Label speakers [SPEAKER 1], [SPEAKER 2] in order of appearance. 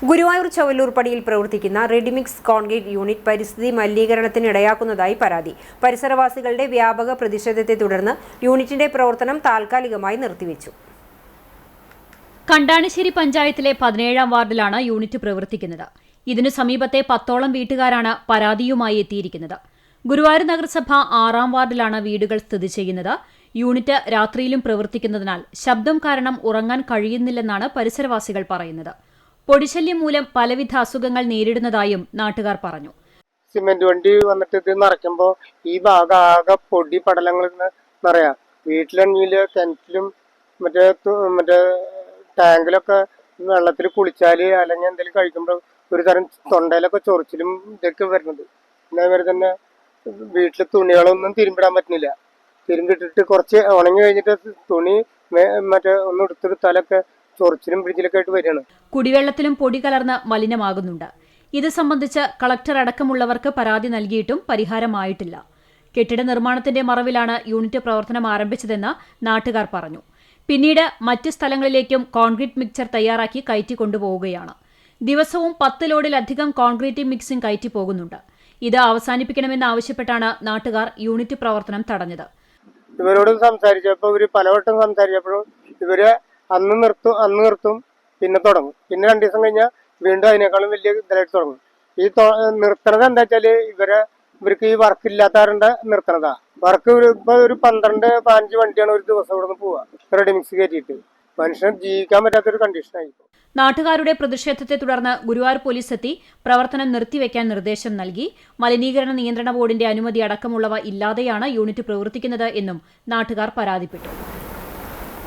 [SPEAKER 1] ഗുരുവായൂർ ചവല്ലൂർപ്പടിയിൽ പ്രവർത്തിക്കുന്ന ready mix concrete unit പരിസ്ഥിതി മലിനീകരണത്തിനിടയാക്കുന്നതായി പരാതി. പരിസരവാസികളുടെ വ്യാപക പ്രതിഷേധത്തെ തുടർന്ന് യൂണിറ്റിന്റെ പ്രവർത്തനം താൽക്കാലികമായി നിർത്തിവെച്ചു.
[SPEAKER 2] കണ്ടാണിശ്ശേരി പഞ്ചായത്തിലെ 17ാം വാർഡിലാണ് യൂണിറ്റ് പ്രവർത്തിക്കുന്നത്. ഇതിനു സമീപത്തെ 10ഓളം വീട്ടുകാരാണ് പരാതിയുമായി എത്തിയിരിക്കുന്നത്. ഗുരുവായൂർ നഗരസഭ 6ാം വാർഡിലാണ് വീടുകൾ സ്ഥിതി ചെയ്യുന്നത്. യൂണിറ്റ് രാത്രിയിലും പ്രവർത്തിക്കുന്നതിനാൽ ശബ്ദം കാരണം ഉറങ്ങാൻ കഴിയുന്നില്ലെന്നാണ് പരിസരവാസികൾ പറയുന്നത്. പൊടിശല്യം മൂലം പലവിധ അസുഖങ്ങൾ നേരിടുന്നതായും നാട്ടുകാർ പറഞ്ഞു.
[SPEAKER 3] സിമെന്റ് വണ്ടി വന്നിട്ട് ഇത് നിറയ്ക്കുമ്പോൾ ഈ ഭാഗം ആകെ പൊടി പടലങ്ങൾ നിറയാം. വീട്ടിലാണെങ്കിൽ കിണറ്റിലും മറ്റേ ടാങ്കിലൊക്കെ വെള്ളത്തിൽ കുളിച്ചാല് അല്ലെങ്കിൽ എന്തെങ്കിലും കഴിക്കുമ്പോൾ ഒരു തരം തൊണ്ടയിലൊക്കെ ചൊറിച്ചിലും ഇതൊക്കെ വരുന്നത്. അതേമാതിരി തന്നെ വീട്ടിലെ തുണികളൊന്നും തിരുമ്പിടാൻ പറ്റുന്നില്ല. തിരുമ്പിട്ടിട്ട് കുറച്ച് ഉണങ്ങി കഴിഞ്ഞിട്ട് തുണി ഒന്ന് എടുത്തെടുത്താലൊക്കെ ചൊറിച്ചിലും പിടിച്ചിലൊക്കെ ആയിട്ട് വരികയാണ്.
[SPEAKER 2] കുടിവെള്ളത്തിലും പൊടി കലർന്ന് മലിനമാകുന്നുണ്ട്. ഇത് സംബന്ധിച്ച് കളക്ടർ അടക്കമുള്ളവർക്ക് പരാതി നൽകിയിട്ടും പരിഹാരമായിട്ടില്ല. കെട്ടിട നിർമ്മാണത്തിന്റെ മറവിലാണ് യൂണിറ്റ് പ്രവർത്തനം ആരംഭിച്ചതെന്ന് നാട്ടുകാർ പറഞ്ഞു. പിന്നീട് മറ്റ് സ്ഥലങ്ങളിലേക്കും കോൺക്രീറ്റ് മിക്സർ തയ്യാറാക്കി കയറ്റി കൊണ്ടുപോവുകയാണ്. ദിവസവും 10 ലോഡിലധികം കോൺക്രീറ്റ് മിക്സിംഗ് കയറ്റി പോകുന്നുണ്ട്. ഇത് അവസാനിപ്പിക്കണമെന്നാവശ്യപ്പെട്ടാണ് നാട്ടുകാർ യൂണിറ്റ് പ്രവർത്തനം തടഞ്ഞത്.
[SPEAKER 3] ഇവരോട് സംസാരിച്ചപ്പോൾ ഇവര് പലവട്ടം സംസാരിച്ചപ്പോഴും ഇവര് അന്ന് നിർത്തും, പിന്നെ തുടങ്ങും. പിന്നെ 2 ദിവസം കഴിഞ്ഞാൽ വീണ്ടും അതിനേക്കാളും വലിയ ഇതിലായിട്ട് തുടങ്ങും. ഈ നിർത്തണത് എന്താ വെച്ചാല് ഇവർക്ക് ഈ വർക്ക് ഇല്ലാത്തവരുടെ നിർത്തണതാ. വർക്ക് ഇപ്പൊ ഒരു 12-15 വണ്ടിയാണ് ഒരു ദിവസം ഇവിടെ നിന്ന് പോവുക റെഡിമിക്സ് കയറ്റിയിട്ട്. മനുഷ്യന് ജീവിക്കാൻ പറ്റാത്തൊരു കണ്ടീഷനായി.
[SPEAKER 2] നാട്ടുകാരുടെ പ്രതിഷേധത്തെ തുടർന്ന് ഗുരുവായൂർ പോലീസ് എത്തി പ്രവർത്തനം നിർത്തിവെക്കാൻ നിർദ്ദേശം നൽകി. മലിനീകരണ നിയന്ത്രണ ബോർഡിന്റെ അനുമതി അടക്കമുള്ളവ ഇല്ലാതെയാണ് യൂണിറ്റ് പ്രവർത്തിക്കുന്നത് എന്നും നാട്ടുകാർ പരാതിപ്പെട്ടു.